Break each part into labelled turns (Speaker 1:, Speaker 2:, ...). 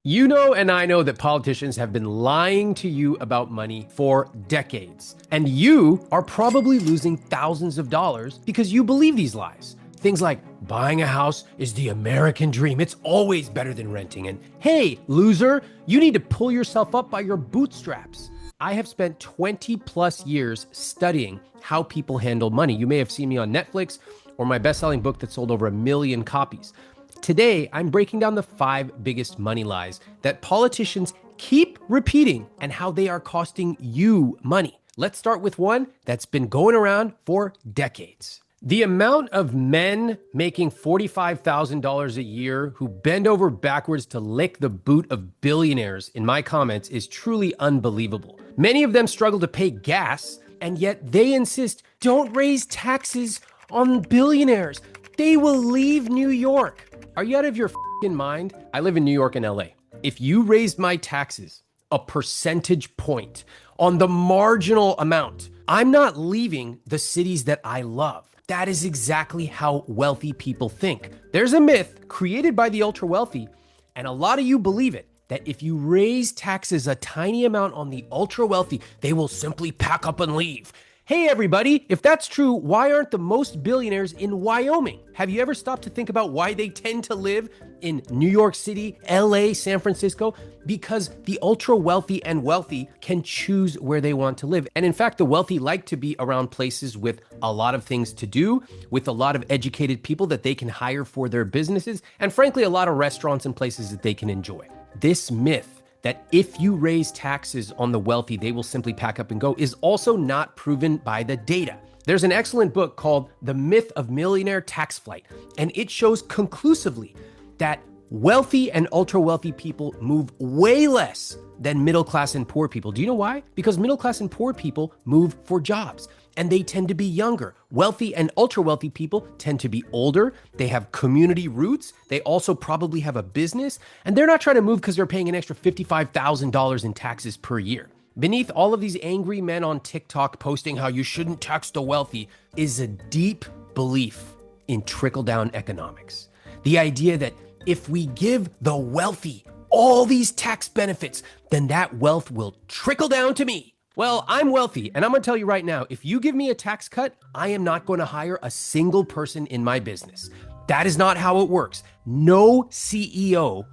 Speaker 1: You know, and I know that politicians have been lying to you about money for decades. And you are probably losing thousands of dollars because you believe these lies. Things like buying a house is the American dream. It's always better than renting. And hey, loser, you need to pull yourself up by your bootstraps. I have spent 20 plus years studying how people handle money. You may have seen me on Netflix or my best-selling book that sold over 1 million copies. Today, I'm breaking down the 5 biggest money lies that politicians keep repeating and how they are costing you money. Let's start with one that's been going around for decades. The amount of men making $45,000 a year who bend over backwards to lick the boot of billionaires in my comments is truly unbelievable. Many of them struggle to pay gas, and yet they insist, don't raise taxes on billionaires. They will leave New York. Are you out of your f***ing mind? I live in New York and LA. If you raised my taxes a percentage point on the marginal amount, I'm not leaving the cities that I love. That is exactly how wealthy people think. There's a myth created by the ultra wealthy, and a lot of you believe it, that if you raise taxes a tiny amount on the ultra wealthy, they will simply pack up and leave. Hey everybody, if that's true, why aren't the most billionaires in Wyoming? Have you ever stopped to think about why they tend to live in New York City, LA, San Francisco? Because the ultra wealthy and wealthy can choose where they want to live. And in fact, the wealthy like to be around places with a lot of things to do, with a lot of educated people that they can hire for their businesses, and frankly, a lot of restaurants and places that they can enjoy. This myth that if you raise taxes on the wealthy, they will simply pack up and go is also not proven by the data. There's an excellent book called The Myth of Millionaire Tax Flight, and it shows conclusively that wealthy and ultra wealthy people move way less than middle class and poor people. Do you know why? Because middle class and poor people move for jobs, and they tend to be younger. Wealthy and ultra wealthy people tend to be older. They have community roots. They also probably have a business, and they're not trying to move because they're paying an extra $55,000 in taxes per year. Beneath all of these angry men on TikTok posting how you shouldn't tax the wealthy is a deep belief in trickle-down economics. The idea that if we give the wealthy all these tax benefits, then that wealth will trickle down to me. Well, I'm wealthy, and I'm gonna tell you right now, if you give me a tax cut, I am not gonna hire a single person in my business. That is not how it works. No CEO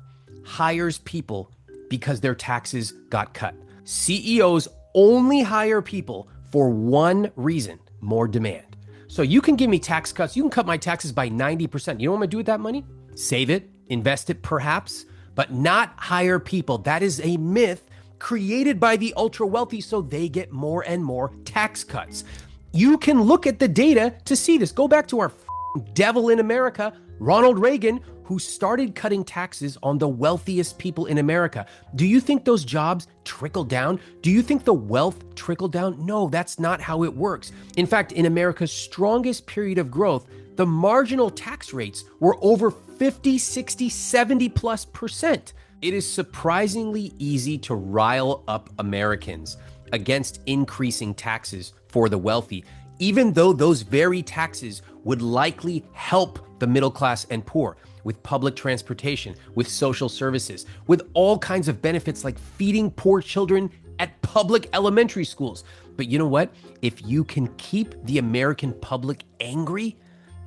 Speaker 1: hires people because their taxes got cut. CEOs only hire people for one reason: more demand. So you can give me tax cuts, you can cut my taxes by 90%. You know what I'm gonna do with that money? Save it, invest it perhaps, but not hire people. That is a myth created by the ultra wealthy so they get more and more tax cuts. You can look at the data to see this. Go back to our devil in America, Ronald Reagan, who started cutting taxes on the wealthiest people in America. Do you think those jobs trickled down? Do you think the wealth trickled down? No, that's not how it works. In fact, in America's strongest period of growth, the marginal tax rates were over 50, 60, 70 plus percent. It is surprisingly easy to rile up Americans against increasing taxes for the wealthy, even though those very taxes would likely help the middle class and poor with public transportation, with social services, with all kinds of benefits like feeding poor children at public elementary schools. But you know what? If you can keep the American public angry,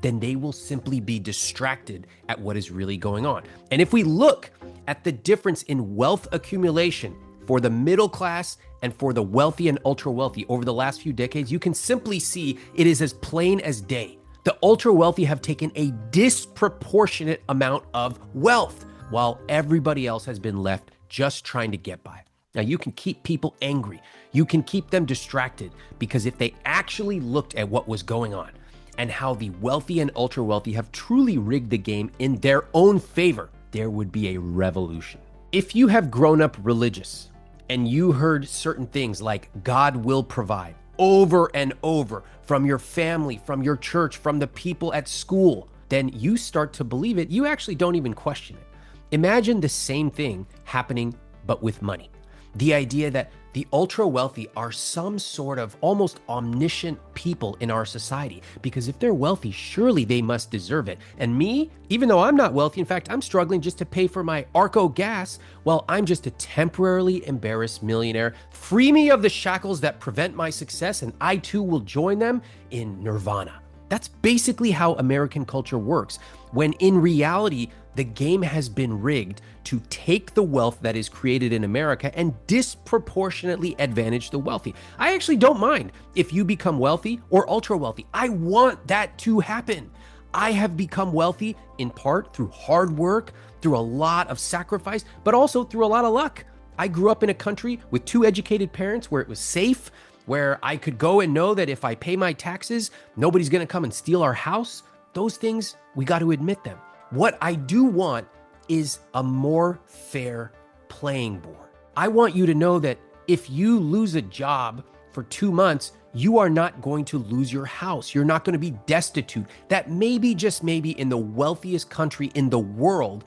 Speaker 1: then they will simply be distracted at what is really going on. And if we look at the difference in wealth accumulation for the middle class and for the wealthy and ultra wealthy over the last few decades, you can simply see it is as plain as day. The ultra wealthy have taken a disproportionate amount of wealth, while everybody else has been left just trying to get by. Now, you can keep people angry. You can keep them distracted, because if they actually looked at what was going on and how the wealthy and ultra wealthy have truly rigged the game in their own favor, there would be a revolution. If you have grown up religious and you heard certain things like God will provide over and over from your family, from your church, from the people at school, then you start to believe it. You actually don't even question it. Imagine the same thing happening, but with money. The idea that the ultra wealthy are some sort of almost omniscient people in our society, because if they're wealthy, surely they must deserve it. And me, even though I'm not wealthy, in fact, I'm struggling just to pay for my Arco gas, well, I'm just a temporarily embarrassed millionaire. Free me of the shackles that prevent my success, and I too will join them in nirvana. That's basically how American culture works, when in reality, the game has been rigged to take the wealth that is created in America and disproportionately advantage the wealthy. I actually don't mind if you become wealthy or ultra wealthy. I want that to happen. I have become wealthy in part through hard work, through a lot of sacrifice, but also through a lot of luck. I grew up in a country with two educated parents where it was safe, where I could go and know that if I pay my taxes, nobody's gonna come and steal our house. Those things, we got to admit them. What I do want is a more fair playing board. I want you to know that if you lose a job for 2 months, you are not going to lose your house. You're not going to be destitute. That maybe, just maybe, in the wealthiest country in the world,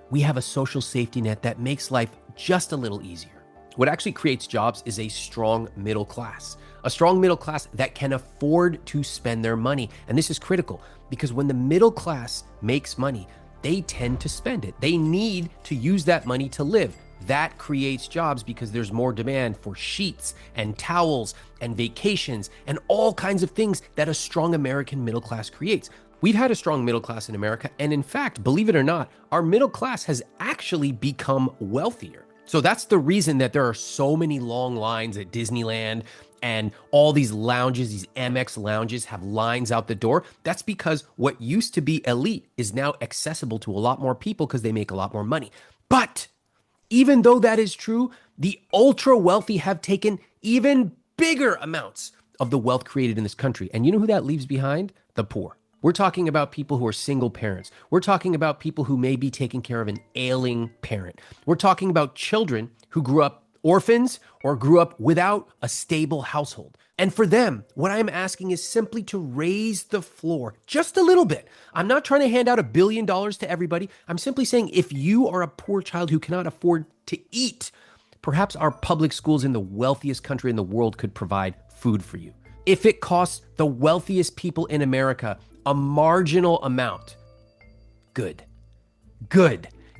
Speaker 1: we have a social safety net that makes life just a little easier. What actually creates jobs is a strong middle class. A strong middle class that can afford to spend their money. And this is critical because when the middle class makes money, they tend to spend it. They need to use that money to live. That creates jobs because there's more demand for sheets and towels and vacations and all kinds of things that a strong American middle class creates. We've had a strong middle class in America. And in fact, believe it or not, our middle class has actually become wealthier. So that's the reason that there are so many long lines at Disneyland and all these lounges, these Amex lounges have lines out the door. That's because what used to be elite is now accessible to a lot more people because they make a lot more money. But even though that is true, the ultra wealthy have taken even bigger amounts of the wealth created in this country. And you know who that leaves behind? The poor. We're talking about people who are single parents. We're talking about people who may be taking care of an ailing parent. We're talking about children who grew up orphans or grew up without a stable household. And for them, what I'm asking is simply to raise the floor just a little bit. I'm not trying to hand out $1 billion to everybody. I'm simply saying if you are a poor child who cannot afford to eat, perhaps our public schools in the wealthiest country in the world could provide food for you. If it costs the wealthiest people in America a marginal amount, good.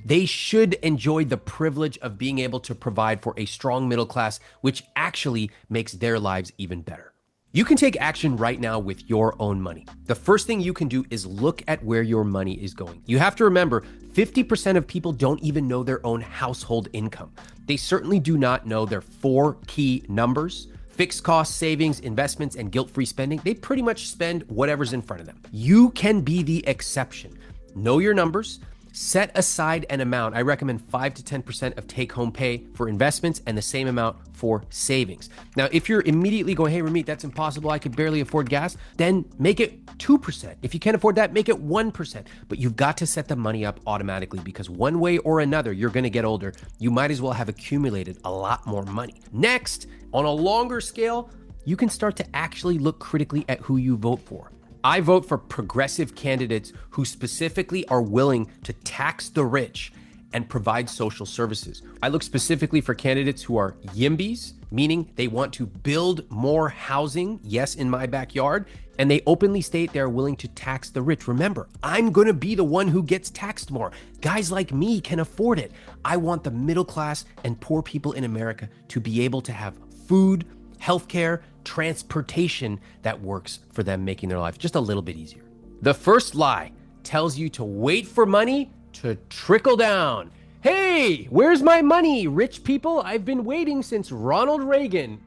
Speaker 1: They should enjoy the privilege of being able to provide for a strong middle class, which actually makes their lives even better. You can take action right now with your own money. The first thing you can do is look at where your money is going. You have to remember, 50% of people don't even know their own household income. They certainly do not know their 4 key numbers: fixed costs, savings, investments, and guilt-free spending. They pretty much spend whatever's in front of them. You can be the exception. Know your numbers. Set aside an amount. I recommend 5 to 10% of take-home pay for investments and the same amount for savings. Now, if you're immediately going, hey, Ramit, that's impossible, I could barely afford gas, then make it 2%. If you can't afford that, make it 1%. But you've got to set the money up automatically because one way or another, you're going to get older. You might as well have accumulated a lot more money. Next, on a longer scale, you can start to actually look critically at who you vote for. I vote for progressive candidates who specifically are willing to tax the rich and provide social services. I look specifically for candidates who are YIMBYs, meaning they want to build more housing, yes, in my backyard, and they openly state they're willing to tax the rich. Remember, I'm gonna be the one who gets taxed more. Guys like me can afford it. I want the middle class and poor people in America to be able to have food, healthcare, transportation that works for them, making their life just a little bit easier. The first lie tells you to wait for money to trickle down. Hey, where's my money, rich people? I've been waiting since Ronald Reagan.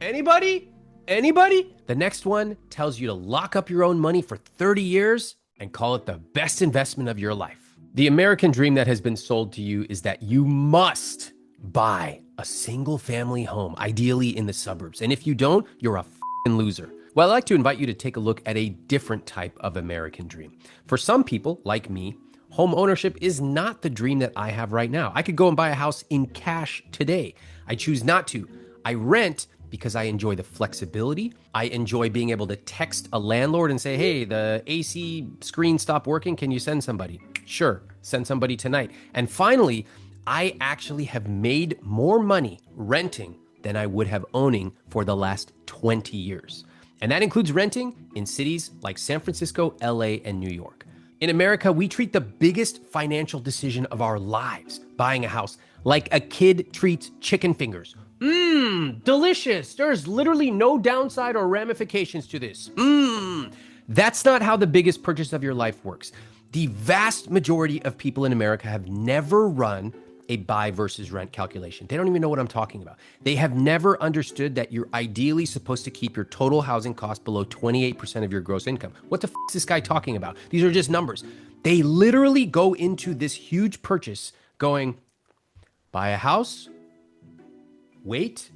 Speaker 1: Anybody? The next one tells you to lock up your own money for 30 years and call it the best investment of your life. The American dream that has been sold to you is that you must buy a single family home, ideally in the suburbs. And if you don't, you're a f***ing loser. Well, I'd like to invite you to take a look at a different type of American dream. For some people, like me, home ownership is not the dream that I have right now. I could go and buy a house in cash today. I choose not to. I rent because I enjoy the flexibility. I enjoy being able to text a landlord and say, hey, the AC screen stopped working. Can you send somebody? Sure, send somebody tonight. And finally, I actually have made more money renting than I would have owning for the last 20 years. And that includes renting in cities like San Francisco, LA, and New York. In America, we treat the biggest financial decision of our lives, buying a house, like a kid treats chicken fingers. Delicious. There's literally no downside or ramifications to this. That's not how the biggest purchase of your life works. The vast majority of people in America have never run a buy versus rent calculation. They don't even know what I'm talking about. They have never understood that you're ideally supposed to keep your total housing cost below 28% of your gross income. What the is this guy talking about? These are just numbers. They literally go into this huge purchase going, buy a house, wait,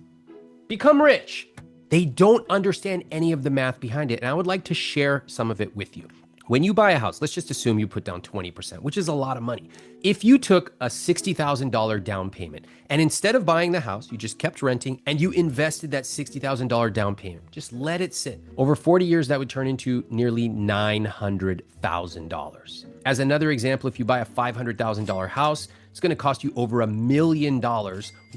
Speaker 1: become rich. They don't understand any of the math behind it. And I would like to share some of it with you. When you buy a house, let's just assume you put down 20%, which is a lot of money. If you took a $60,000 down payment and instead of buying the house, you just kept renting and you invested that $60,000 down payment, just let it sit. Over 40 years, that would turn into nearly $900,000. As another example, if you buy a $500,000 house, it's going to cost you over $1 million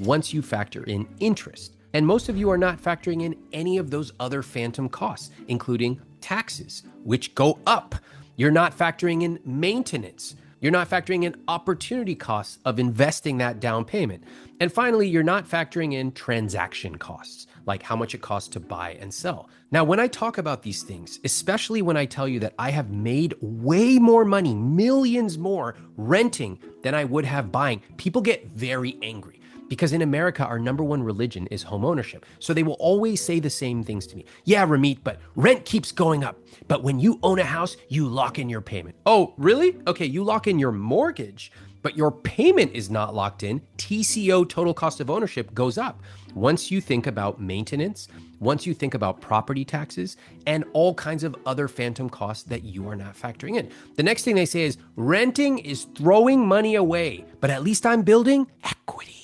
Speaker 1: once you factor in interest. And most of you are not factoring in any of those other phantom costs, including taxes, which go up. You're not factoring in maintenance. You're not factoring in opportunity costs of investing that down payment. And finally, you're not factoring in transaction costs, like how much it costs to buy and sell. Now, when I talk about these things, especially when I tell you that I have made way more money, millions more renting than I would have buying, people get very angry. Because in America, our number one religion is home ownership. So they will always say the same things to me. Yeah, Ramit, but rent keeps going up. But when you own a house, you lock in your payment. Oh, really? Okay, you lock in your mortgage, but your payment is not locked in. TCO, total cost of ownership, goes up. Once you think about maintenance, once you think about property taxes, and all kinds of other phantom costs that you are not factoring in. The next thing they say is renting is throwing money away, but at least I'm building equity.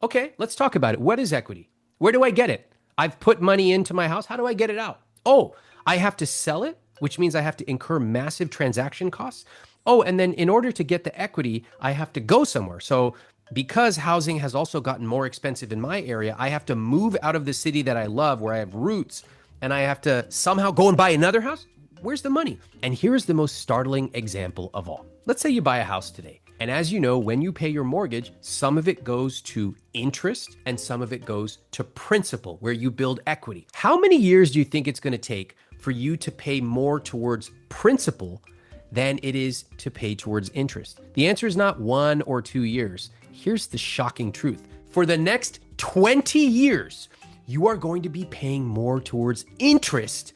Speaker 1: Okay, let's talk about it. What is equity? Where do I get it? I've put money into my house. How do I get it out? Oh, I have to sell it, which means I have to incur massive transaction costs. Oh, and then in order to get the equity, I have to go somewhere. So because housing has also gotten more expensive in my area, I have to move out of the city that I love, where I have roots, and I have to somehow go and buy another house? Where's the money? And here's the most startling example of all. Let's say you buy a house today. And as you know, when you pay your mortgage, some of it goes to interest and some of it goes to principal, where you build equity. How many years do you think it's going to take for you to pay more towards principal than it is to pay towards interest? The answer is not 1 or 2 years. Here's the shocking truth. For the next 20 years, you are going to be paying more towards interest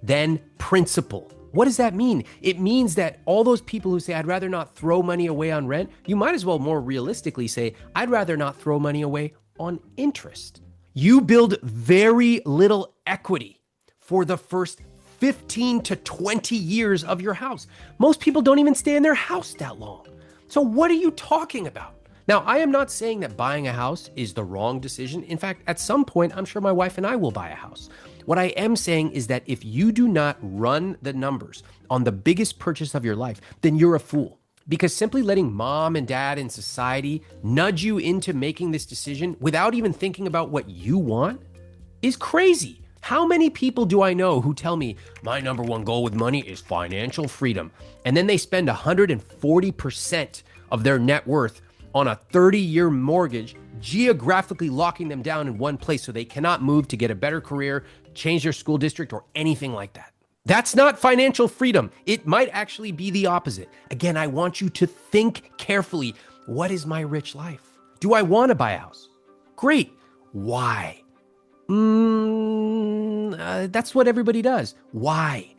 Speaker 1: than principal. What does that mean? It means that all those people who say, I'd rather not throw money away on rent, you might as well more realistically say, I'd rather not throw money away on interest. You build very little equity for the first 15 to 20 years of your house. Most people don't even stay in their house that long. So what are you talking about? Now, I am not saying that buying a house is the wrong decision. In fact, at some point, I'm sure my wife and I will buy a house. What I am saying is that if you do not run the numbers on the biggest purchase of your life, then you're a fool. Because simply letting mom and dad and society nudge you into making this decision without even thinking about what you want is crazy. How many people do I know who tell me my number one goal with money is financial freedom, and then they spend 140% of their net worth on a 30-year mortgage, geographically locking them down in one place so they cannot move to get a better career, change their school district, or anything like that? That's not financial freedom. It might actually be the opposite. Again, I want you to think carefully. What is my rich life? Do I want to buy a house? Great. Why? That's what everybody does. Why?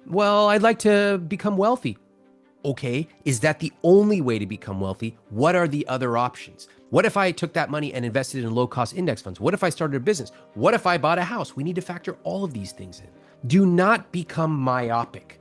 Speaker 1: Well, I'd like to become wealthy. Okay, is that the only way to become wealthy? What are the other options? What if I took that money and invested in low-cost index funds? What if I started a business? What if I bought a house? We need to factor all of these things in. Do not become myopic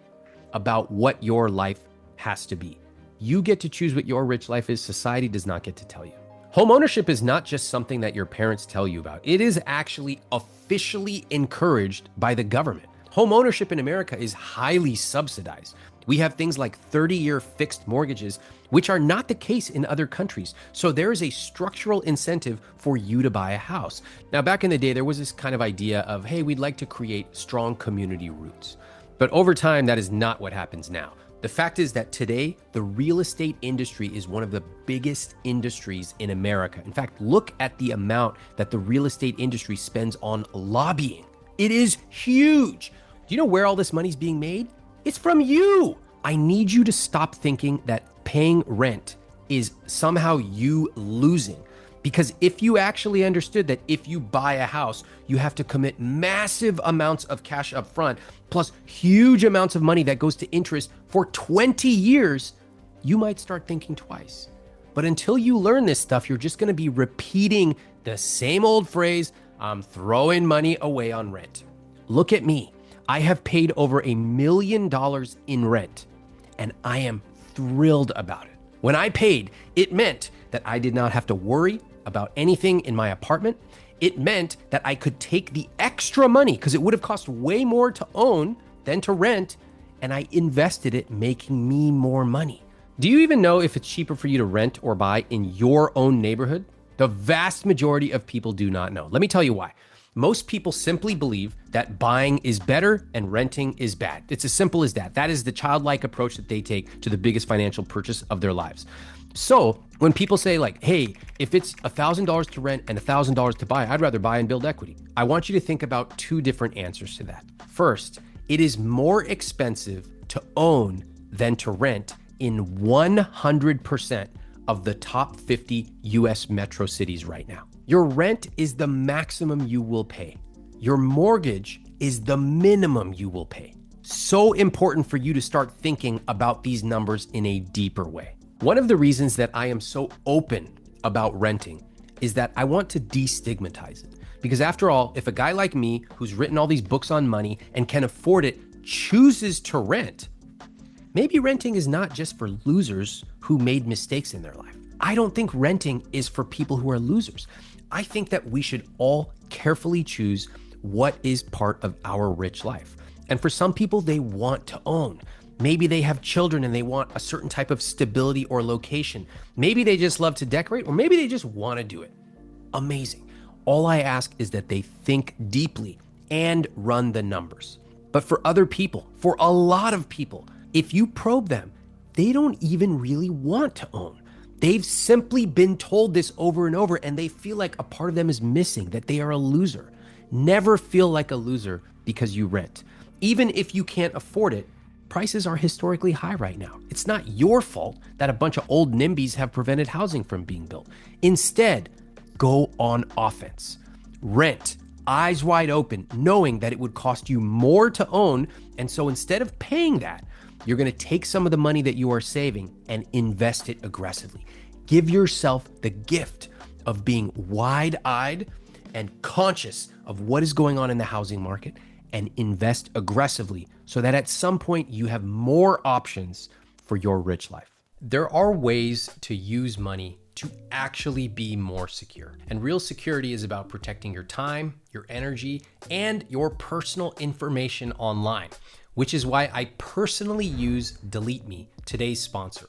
Speaker 1: about what your life has to be. You get to choose what your rich life is. Society does not get to tell you. Home ownership is not just something that your parents tell you about. It is actually officially encouraged by the government. Home ownership in America is highly subsidized. We have things like 30-year fixed mortgages, which are not the case in other countries. So there is a structural incentive for you to buy a house. Now, back in the day, there was this kind of idea of, hey, we'd like to create strong community roots. But over time, that is not what happens now. The fact is that today, the real estate industry is one of the biggest industries in America. In fact, look at the amount that the real estate industry spends on lobbying. It is huge. Do you know where all this money's being made? It's from you. I need you to stop thinking that paying rent is somehow you losing. Because if you actually understood that if you buy a house, you have to commit massive amounts of cash up front, plus huge amounts of money that goes to interest for 20 years, you might start thinking twice. But until you learn this stuff, you're just gonna be repeating the same old phrase, I'm throwing money away on rent. Look at me. I have paid over $1 million in rent, and I am thrilled about it. When I paid, it meant that I did not have to worry about anything in my apartment. It meant that I could take the extra money, because it would have cost way more to own than to rent, and I invested it making me more money. Do you even know if it's cheaper for you to rent or buy in your own neighborhood? The vast majority of people do not know. Let me tell you why. Most people simply believe that buying is better and renting is bad. It's as simple as that. That is the childlike approach that they take to the biggest financial purchase of their lives. So when people say like, hey, if it's $1,000 to rent and $1,000 to buy, I'd rather buy and build equity. I want you to think about two different answers to that. First, it is more expensive to own than to rent in 100% of the top 50 US metro cities right now. Your rent is the maximum you will pay. Your mortgage is the minimum you will pay. So important for you to start thinking about these numbers in a deeper way. One of the reasons that I am so open about renting is that I want to destigmatize it. Because after all, if a guy like me who's written all these books on money and can afford it chooses to rent, maybe renting is not just for losers who made mistakes in their life. I don't think renting is for people who are losers. I think that we should all carefully choose what is part of our rich life. And for some people, they want to own. Maybe they have children and they want a certain type of stability or location. Maybe they just love to decorate, or maybe they just want to do it. Amazing. All I ask is that they think deeply and run the numbers. But for other people, for a lot of people, if you probe them, they don't even really want to own. They've simply been told this over and over, and they feel like a part of them is missing, that they are a loser. Never feel like a loser because you rent. Even if you can't afford it, prices are historically high right now. It's not your fault that a bunch of old NIMBYs have prevented housing from being built. Instead, go on offense. Rent, eyes wide open, knowing that it would cost you more to own. And so instead of paying that, you're going to take some of the money that you are saving and invest it aggressively. Give yourself the gift of being wide-eyed and conscious of what is going on in the housing market, and invest aggressively so that at some point you have more options for your rich life. There are ways to use money to actually be more secure. And real security is about protecting your time, your energy, and your personal information online, which is why I personally use Delete Me, today's sponsor.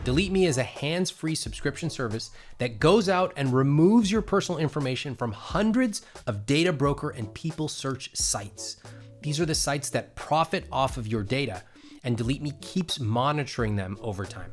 Speaker 1: Delete Me is a hands-free subscription service that goes out and removes your personal information from hundreds of data broker and people search sites. These are the sites that profit off of your data, and Delete Me keeps monitoring them over time.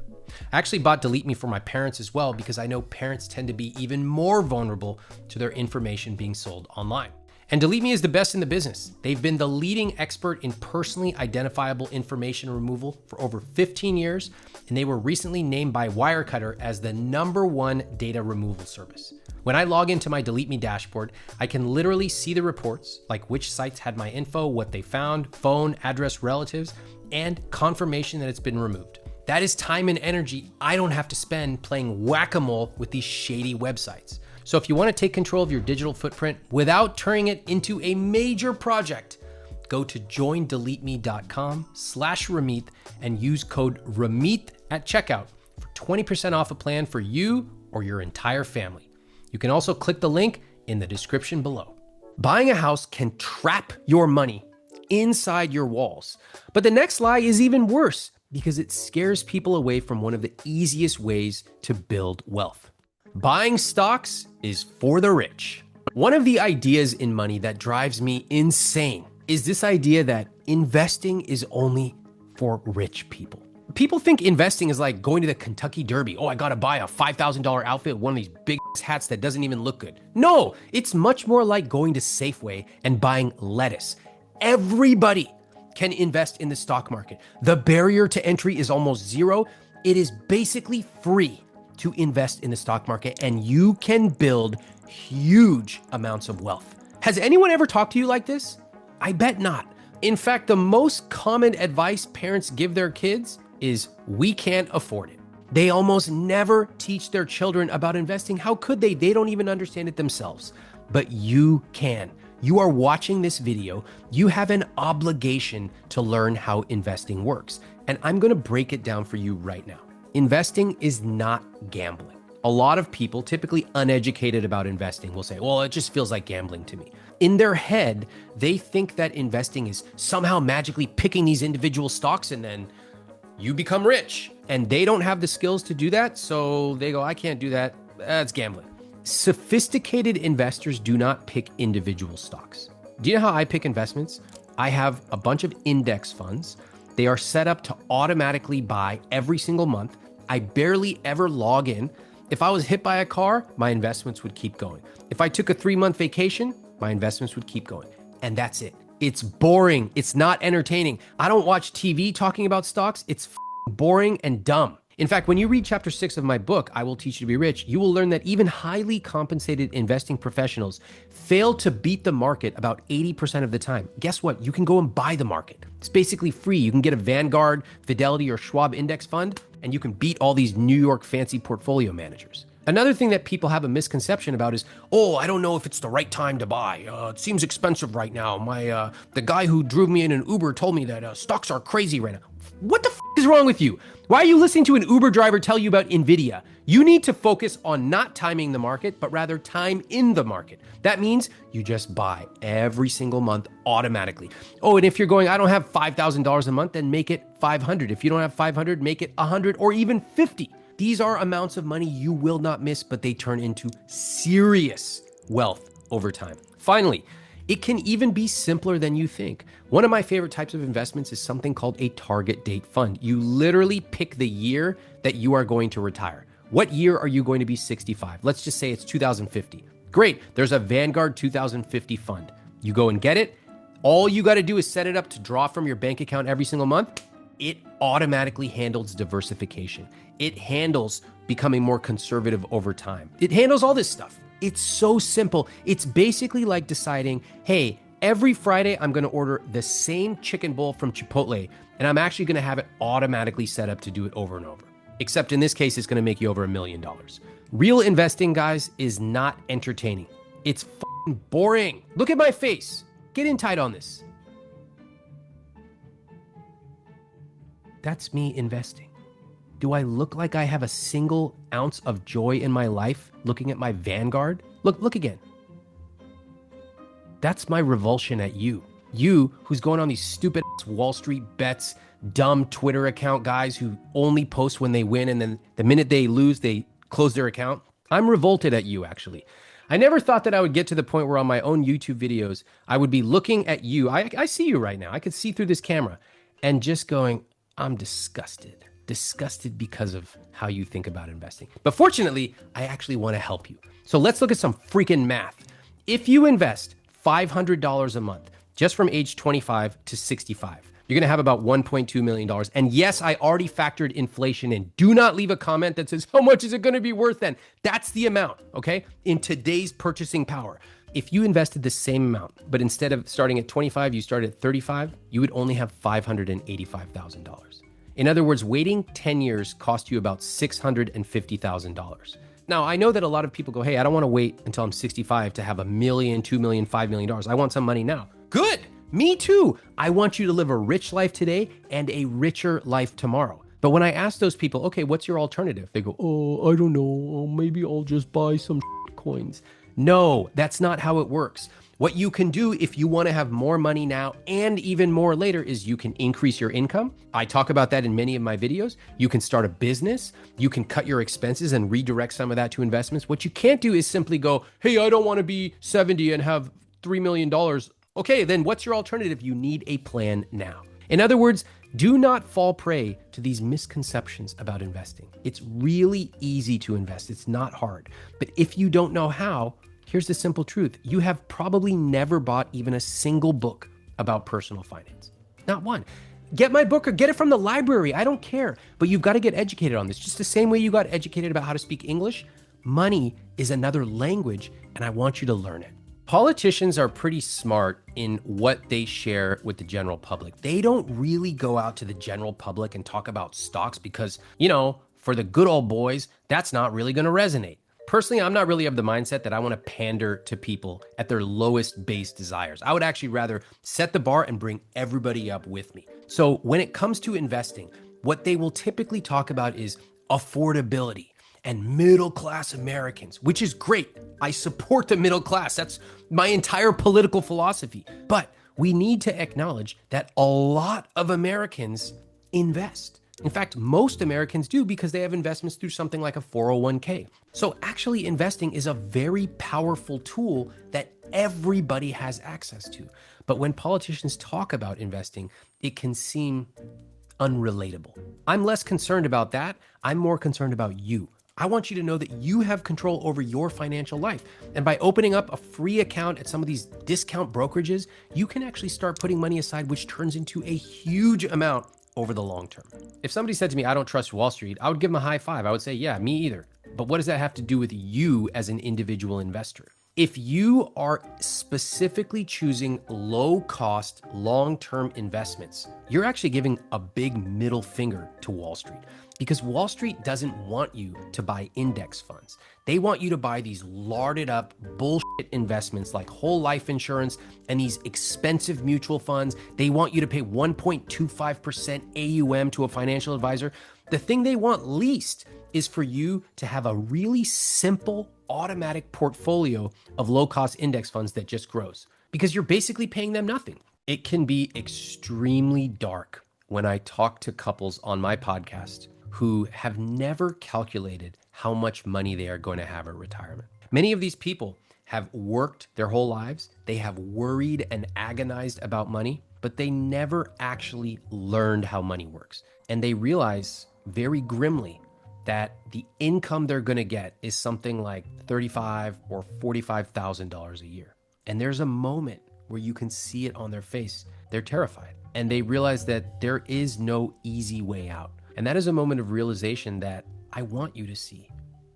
Speaker 1: I actually bought Delete Me for my parents as well, because I know parents tend to be even more vulnerable to their information being sold online. And Delete Me is the best in the business. They've been the leading expert in personally identifiable information removal for over 15 years, and they were recently named by Wirecutter as the #1 data removal service. When I log into my Delete Me dashboard, I can literally see the reports, like which sites had my info, what they found, phone, address, relatives, and confirmation that it's been removed. That is time and energy I don't have to spend playing whack-a-mole with these shady websites. So if you want to take control of your digital footprint without turning it into a major project, go to joindeleteme.com/Ramit and use code Ramit at checkout for 20% off a plan for you or your entire family. You can also click the link in the description below. Buying a house can trap your money inside your walls. But the next lie is even worse. Because it scares people away from one of the easiest ways to build wealth. Buying stocks is for the rich. One of the ideas in money that drives me insane is this idea that investing is only for rich people. People think investing is like going to the Kentucky Derby. Oh, I gotta buy a $5,000 outfit with one of these big hats that doesn't even look good. No, it's much more like going to Safeway and buying lettuce. Everybody can invest in the stock market. The barrier to entry is almost zero. It is basically free to invest in the stock market, and you can build huge amounts of wealth. Has anyone ever talked to you like this? I bet not. In fact, the most common advice parents give their kids is, we can't afford it. They almost never teach their children about investing. How could they? They don't even understand it themselves. But you can. You are watching this video. You have an obligation to learn how investing works. And I'm going to break it down for you right now. Investing is not gambling. A lot of people, typically uneducated about investing, will say, well, it just feels like gambling to me. In their head, they think that investing is somehow magically picking these individual stocks and then you become rich. And they don't have the skills to do that. So they go, I can't do that. That's gambling. Sophisticated investors do not pick individual stocks. Do you know how I pick investments? I have a bunch of index funds. They are set up to automatically buy every single month. I barely ever log in. If I was hit by a car, my investments would keep going. If I took a 3-month vacation, my investments would keep going. And that's it. It's boring. It's not entertaining. I don't watch TV talking about stocks. It's boring and dumb. In fact, when you read chapter 6 of my book, I Will Teach You to Be Rich, you will learn that even highly compensated investing professionals fail to beat the market about 80% of the time. Guess what? You can go and buy the market. It's basically free. You can get a Vanguard, Fidelity, or Schwab index fund, and you can beat all these New York fancy portfolio managers. Another thing that people have a misconception about is, oh, I don't know if it's the right time to buy. It seems expensive right now. The guy who drove me in an Uber told me that stocks are crazy right now. What the is wrong with you? Why are you listening to an Uber driver tell you about Nvidia? You need to focus on not timing the market, but rather time in the market. That means you just buy every single month automatically. Oh, and if you're going, I don't have $5,000 a month, then make it 500. If you don't have 500, make it 100 or even 50. These are amounts of money you will not miss, but they turn into serious wealth over time. Finally, it can even be simpler than you think. One of my favorite types of investments is something called a target date fund. You literally pick the year that you are going to retire. What year are you going to be 65? Let's just say it's 2050. Great, there's a Vanguard 2050 fund. You go and get it. All you got to do is set it up to draw from your bank account every single month. It automatically handles diversification. It handles becoming more conservative over time. It handles all this stuff. It's so simple. It's basically like deciding, hey, every Friday I'm going to order the same chicken bowl from Chipotle, and I'm actually going to have it automatically set up to do it over and over. Except in this case, it's going to make you over $1 million. Real investing, guys, is not entertaining. It's f***ing boring. Look at my face. Get in tight on this. That's me investing. Do I look like I have a single ounce of joy in my life looking at my Vanguard? Look again. That's my revulsion at you. You who's going on these stupid Wall Street bets, dumb Twitter account guys who only post when they win and then the minute they lose, they close their account. I'm revolted at you, actually. I never thought that I would get to the point where on my own YouTube videos, I would be looking at you. I see you right now. I could see through this camera and just going, I'm disgusted. Disgusted because of how you think about investing. But fortunately, I actually want to help you. So let's look at some freaking math. If you invest $500 a month, just from age 25 to 65, you're going to have about $1.2 million. And yes, I already factored inflation in. Do not leave a comment that says, how much is it going to be worth then? That's the amount, okay? In today's purchasing power. If you invested the same amount, but instead of starting at 25, you started at 35, you would only have $585,000. In other words, waiting 10 years cost you about $650,000. Now, I know that a lot of people go, hey, I don't want to wait until I'm 65 to have $1 million, $2 million, $5 million. I want some money now. Good. Me too. I want you to live a rich life today and a richer life tomorrow. But when I ask those people, okay, what's your alternative? They go, oh, I don't know. Maybe I'll just buy some coins. No, that's not how it works. What you can do if you want to have more money now and even more later is you can increase your income. I talk about that in many of my videos. You can start a business. You can cut your expenses and redirect some of that to investments. What you can't do is simply go, hey, I don't want to be 70 and have $3 million. Okay, then what's your alternative? You need a plan now. In other words, do not fall prey to these misconceptions about investing. It's really easy to invest. It's not hard. But if you don't know how, here's the simple truth. You have probably never bought even a single book about personal finance. Not one. Get my book or get it from the library. I don't care. But you've got to get educated on this. Just the same way you got educated about how to speak English, money is another language, and I want you to learn it. Politicians are pretty smart in what they share with the general public. They don't really go out to the general public and talk about stocks because, for the good old boys, that's not really going to resonate. Personally, I'm not really of the mindset that I want to pander to people at their lowest base desires. I would actually rather set the bar and bring everybody up with me. So when it comes to investing, what they will typically talk about is affordability and middle-class Americans, which is great. I support the middle class. That's my entire political philosophy. But we need to acknowledge that a lot of Americans invest. In fact, most Americans do because they have investments through something like a 401k. So actually investing is a very powerful tool that everybody has access to. But when politicians talk about investing, it can seem unrelatable. I'm less concerned about that. I'm more concerned about you. I want you to know that you have control over your financial life. And by opening up a free account at some of these discount brokerages, you can actually start putting money aside, which turns into a huge amount over the long term. If somebody said to me, I don't trust Wall Street, I would give them a high five. I would say, yeah, me either. But what does that have to do with you as an individual investor? If you are specifically choosing low-cost, long-term investments, you're actually giving a big middle finger to Wall Street because Wall Street doesn't want you to buy index funds. They want you to buy these larded up bullshit investments like whole life insurance and these expensive mutual funds. They want you to pay 1.25% AUM to a financial advisor. The thing they want least is for you to have a really simple automatic portfolio of low-cost index funds that just grows because you're basically paying them nothing. It can be extremely dark when I talk to couples on my podcast who have never calculated how much money they are going to have at retirement. Many of these people have worked their whole lives. They have worried and agonized about money, but they never actually learned how money works. And they realize very grimly that the income they're going to get is something like $35,000 or $45,000 a year. And there's a moment where you can see it on their face. They're terrified and they realize that there is no easy way out. And that is a moment of realization that I want you to see,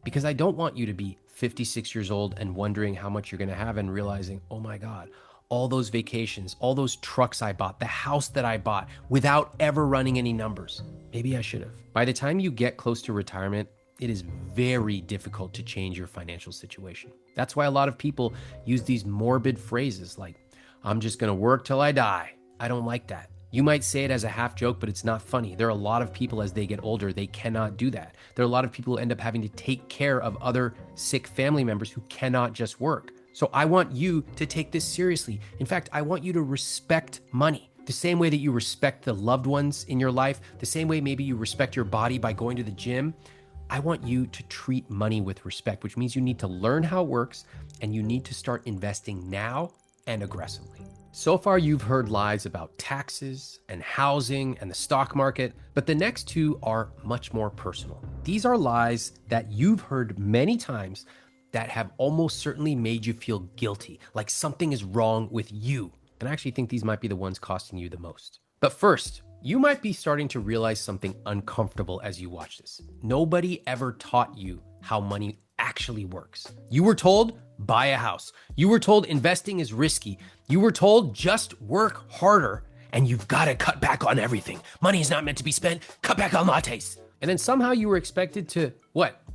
Speaker 1: because I don't want you to be 56 years old and wondering how much you're going to have and realizing, oh my God, all those vacations, all those trucks I bought, the house that I bought without ever running any numbers. Maybe I should have. By the time you get close to retirement, it is very difficult to change your financial situation. That's why a lot of people use these morbid phrases like, I'm just going to work till I die. I don't like that. You might say it as a half joke, but it's not funny. There are a lot of people as they get older, they cannot do that. There are a lot of people who end up having to take care of other sick family members who cannot just work. So I want you to take this seriously. In fact, I want you to respect money the same way that you respect the loved ones in your life, the same way maybe you respect your body by going to the gym. I want you to treat money with respect, which means you need to learn how it works and you need to start investing now and aggressively. So far, you've heard lies about taxes and housing and the stock market, but the next two are much more personal. These are lies that you've heard many times that have almost certainly made you feel guilty, like something is wrong with you. And I actually think these might be the ones costing you the most. But first, you might be starting to realize something uncomfortable as you watch this. Nobody ever taught you how money actually works. You were told, buy a house. You were told investing is risky. You were told just work harder and you've got to cut back on everything. Money is not meant to be spent. Cut back on lattes. And then somehow you were expected to,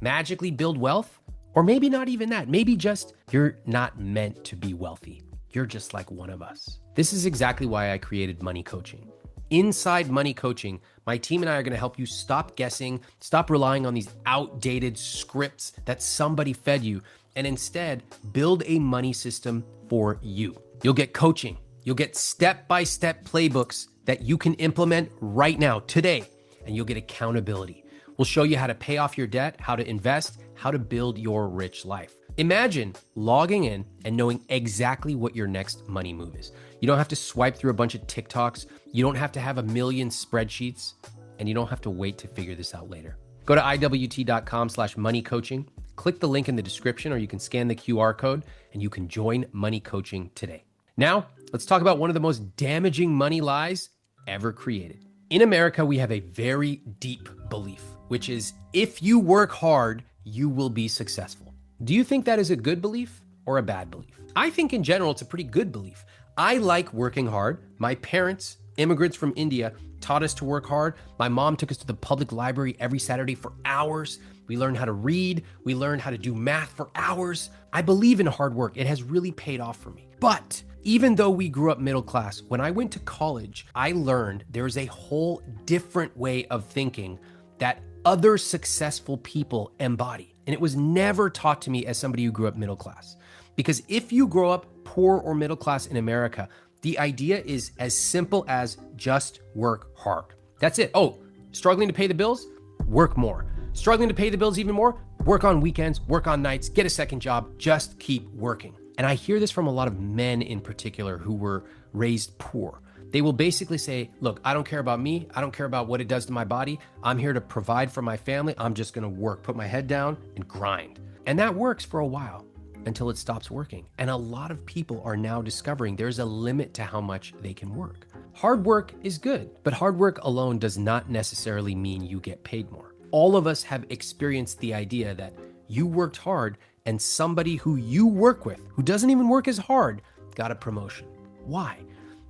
Speaker 1: magically build wealth? Or maybe not even that. Maybe just you're not meant to be wealthy. You're just like one of us. This is exactly why I created Money Coaching. Inside Money Coaching, my team and I are going to help you stop guessing, stop relying on these outdated scripts that somebody fed you, and instead build a money system for you. You'll get coaching. You'll get step-by-step playbooks that you can implement right now, today, and you'll get accountability. We'll show you how to pay off your debt, how to invest, how to build your rich life. Imagine logging in and knowing exactly what your next money move is. You don't have to swipe through a bunch of TikToks. You don't have to have a million spreadsheets, and you don't have to wait to figure this out later. Go to iwt.com/moneycoaching, click the link in the description, or you can scan the QR code and you can join Money Coaching today. Now, let's talk about one of the most damaging money lies ever created. In America, we have a very deep belief, which is if you work hard, you will be successful. Do you think that is a good belief or a bad belief? I think in general, it's a pretty good belief. I like working hard. My parents, immigrants from India, taught us to work hard. My mom took us to the public library every Saturday for hours. We learned how to read. We learned how to do math for hours. I believe in hard work. It has really paid off for me. But even though we grew up middle class, when I went to college, I learned there is a whole different way of thinking that other successful people embody. And it was never taught to me as somebody who grew up middle class. Because if you grow up poor or middle class in America, the idea is as simple as just work hard. That's it. Oh, struggling to pay the bills? Work more. Struggling to pay the bills even more? Work on weekends, work on nights, get a second job, just keep working. And I hear this from a lot of men in particular who were raised poor. They will basically say, look, I don't care about me. I don't care about what it does to my body. I'm here to provide for my family. I'm just going to work, put my head down and grind. And that works for a while until it stops working. And a lot of people are now discovering there's a limit to how much they can work. Hard work is good, but hard work alone does not necessarily mean you get paid more. All of us have experienced the idea that you worked hard and somebody who you work with, who doesn't even work as hard, got a promotion. Why?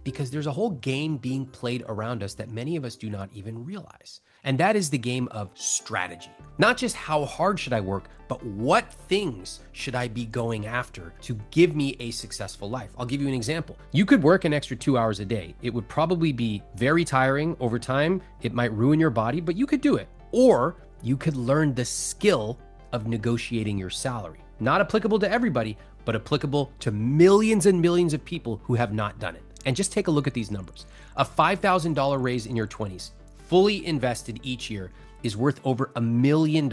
Speaker 1: Because there's a whole game being played around us that many of us do not even realize. And that is the game of strategy. Not just how hard should I work, but what things should I be going after to give me a successful life? I'll give you an example. You could work an extra 2 hours a day. It would probably be very tiring over time. It might ruin your body, but you could do it. Or you could learn the skill of negotiating your salary. Not applicable to everybody, but applicable to millions and millions of people who have not done it. And just take a look at these numbers. A $5,000 raise in your 20s, fully invested each year, is worth over $1 million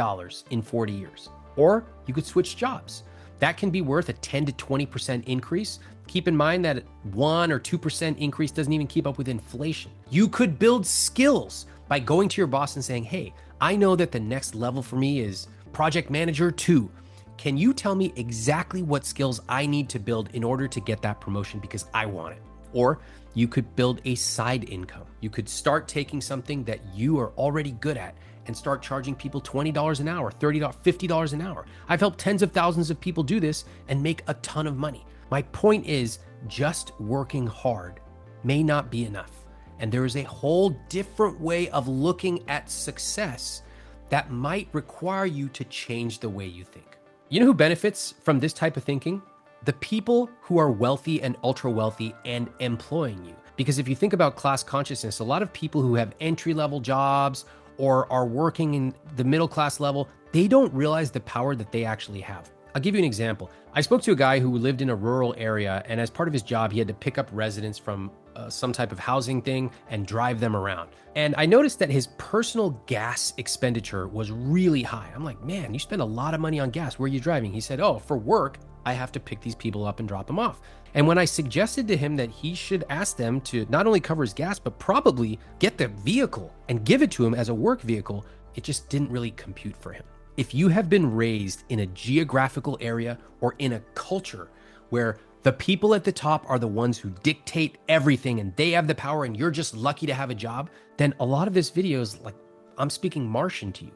Speaker 1: in 40 years. Or you could switch jobs. That can be worth a 10 to 20% increase. Keep in mind that 1 or 2% increase doesn't even keep up with inflation. You could build skills by going to your boss and saying, hey, I know that the next level for me is project manager 2. Can you tell me exactly what skills I need to build in order to get that promotion because I want it? Or you could build a side income. You could start taking something that you are already good at and start charging people $20 an hour, $30, $50 an hour. I've helped tens of thousands of people do this and make a ton of money. My point is, just working hard may not be enough. And there is a whole different way of looking at success that might require you to change the way you think. You know who benefits from this type of thinking? The people who are wealthy and ultra wealthy and employing you. Because if you think about class consciousness, a lot of people who have entry-level jobs or are working in the middle class level, they don't realize the power that they actually have. I'll give you an example. I spoke to a guy who lived in a rural area, and as part of his job, he had to pick up residents from some type of housing thing and drive them around. And I noticed that his personal gas expenditure was really high. I'm like, man, you spend a lot of money on gas. Where are you driving? He said, oh, for work, I have to pick these people up and drop them off. And when I suggested to him that he should ask them to not only cover his gas, but probably get the vehicle and give it to him as a work vehicle, it just didn't really compute for him. If you have been raised in a geographical area or in a culture where the people at the top are the ones who dictate everything and they have the power and you're just lucky to have a job, then a lot of this video is like, I'm speaking Martian to you.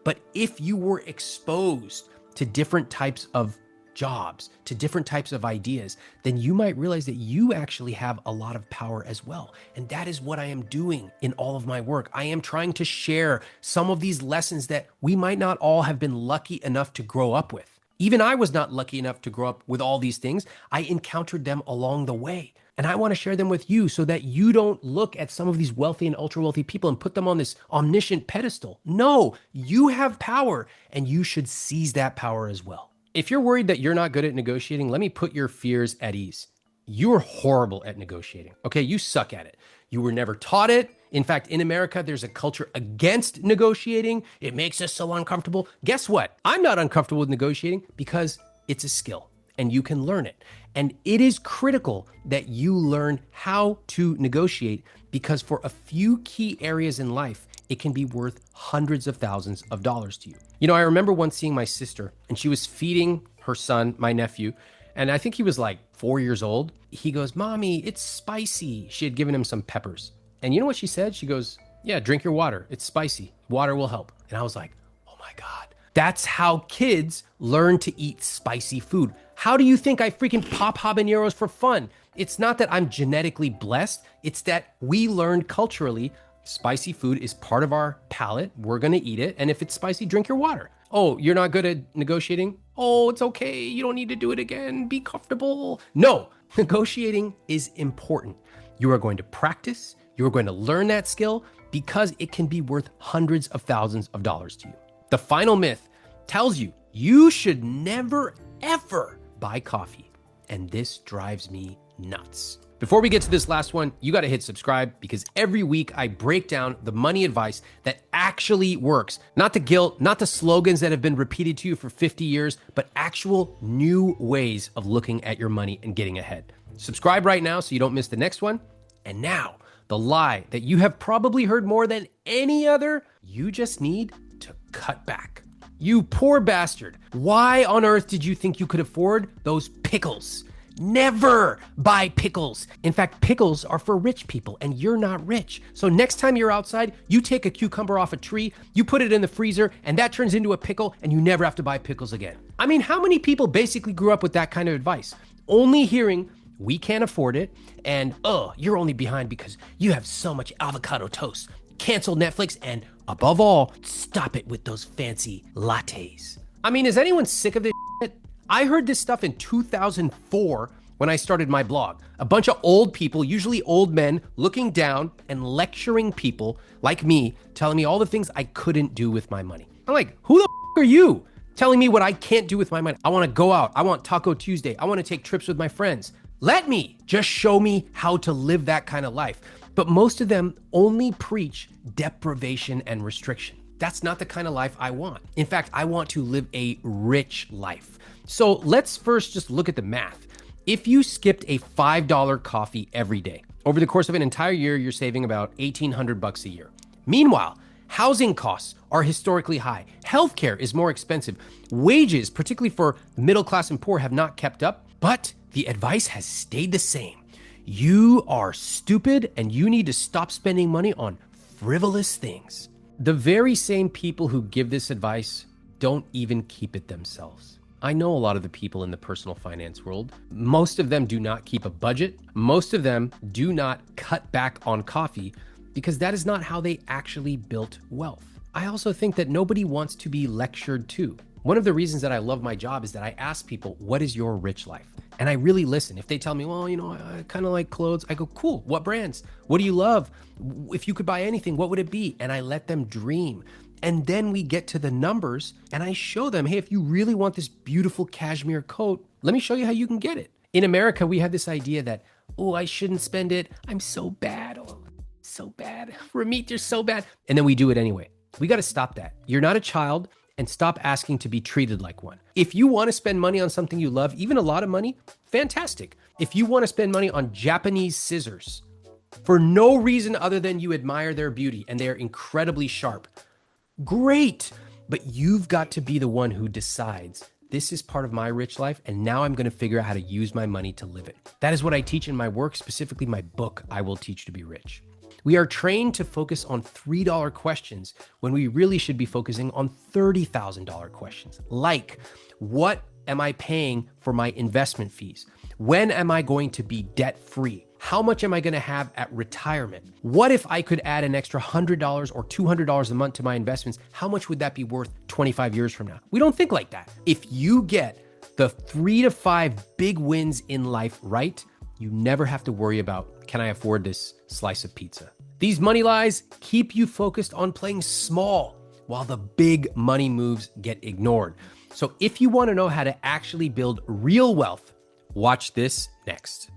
Speaker 1: But if you were exposed to different types of jobs, to different types of ideas, then you might realize that you actually have a lot of power as well. And that is what I am doing in all of my work. I am trying to share some of these lessons that we might not all have been lucky enough to grow up with. Even I was not lucky enough to grow up with all these things. I encountered them along the way. And I want to share them with you so that you don't look at some of these wealthy and ultra wealthy people and put them on this omniscient pedestal. No, you have power and you should seize that power as well. If you're worried that you're not good at negotiating, let me put your fears at ease. You're horrible at negotiating. Okay, you suck at it. You were never taught it. In fact, in America, there's a culture against negotiating. It makes us so uncomfortable. Guess what? I'm not uncomfortable with negotiating because it's a skill and you can learn it. And it is critical that you learn how to negotiate because for a few key areas in life, it can be worth hundreds of thousands of dollars to you. You know, I remember once seeing my sister and she was feeding her son, my nephew, and I think he was like 4 years old. He goes, "Mommy, it's spicy." She had given him some peppers. And you know what she said? She goes, "Yeah, drink your water. It's spicy. Water will help." And I was like, oh my God. That's how kids learn to eat spicy food. How do you think I freaking pop habaneros for fun? It's not that I'm genetically blessed. It's that we learned culturally spicy food is part of our palate. We're going to eat it. And if it's spicy, drink your water. Oh, you're not good at negotiating? Oh, it's okay. You don't need to do it again. Be comfortable. No, negotiating is important. You are going to practice. You are going to learn that skill because it can be worth hundreds of thousands of dollars to you. The final myth tells you you should never, ever buy coffee. And this drives me nuts. Before we get to this last one, you got to hit subscribe because every week I break down the money advice that actually works. Not the guilt, not the slogans that have been repeated to you for 50 years, but actual new ways of looking at your money and getting ahead. Subscribe right now so you don't miss the next one. And now, the lie that you have probably heard more than any other, you just need to cut back. You poor bastard. Why on earth did you think you could afford those pickles? Never buy pickles. In fact, pickles are for rich people and you're not rich. So next time you're outside, you take a cucumber off a tree, you put it in the freezer, and that turns into a pickle and you never have to buy pickles again. I mean, how many people basically grew up with that kind of advice? Only hearing, we can't afford it, and you're only behind because you have so much avocado toast. Cancel Netflix, and above all, stop it with those fancy lattes. I mean, is anyone sick of this shit? I heard this stuff in 2004 when I started my blog. A bunch of old people, usually old men, looking down and lecturing people like me, telling me all the things I couldn't do with my money. I'm like, who the are you telling me what I can't do with my money? I want to go out. I want Taco Tuesday. I want to take trips with my friends. Let me just show me how to live that kind of life. But most of them only preach deprivation and restriction. That's not the kind of life I want. In fact, I want to live a rich life. So let's first just look at the math. If you skipped a $5 coffee every day, over the course of an entire year, you're saving about $1,800 a year. Meanwhile, housing costs are historically high. Healthcare is more expensive. Wages, particularly for middle class and poor, have not kept up, but the advice has stayed the same. You are stupid and you need to stop spending money on frivolous things. The very same people who give this advice don't even keep it themselves. I know a lot of the people in the personal finance world. Most of them do not keep a budget. Most of them do not cut back on coffee because that is not how they actually built wealth. I also think that nobody wants to be lectured to. One of the reasons that I love my job is that I ask people, what is your rich life? And I really listen. If they tell me, well, I kind of like clothes, I go, cool, what brands? What do you love? If you could buy anything, what would it be? And I let them dream. And then we get to the numbers and I show them, hey, if you really want this beautiful cashmere coat, let me show you how you can get it. In America, we have this idea that, oh, I shouldn't spend it. I'm so bad. Oh, so bad. Ramit, you're so bad. And then we do it anyway. We got to stop that. You're not a child. And stop asking to be treated like one. If you want to spend money on something you love, even a lot of money, fantastic. If you want to spend money on Japanese scissors for no reason other than you admire their beauty and they're incredibly sharp, great. But you've got to be the one who decides this is part of my rich life and now I'm going to figure out how to use my money to live it. That is what I teach in my work, specifically my book, I Will Teach to Be Rich. We are trained to focus on $3 questions when we really should be focusing on $30,000 questions. Like, what am I paying for my investment fees? When am I going to be debt-free? How much am I going to have at retirement? What if I could add an extra $100 or $200 a month to my investments? How much would that be worth 25 years from now? We don't think like that. If you get the 3 to 5 big wins in life right, you never have to worry about, can I afford this slice of pizza? These money lies keep you focused on playing small while the big money moves get ignored. So if you want to know how to actually build real wealth, watch this next.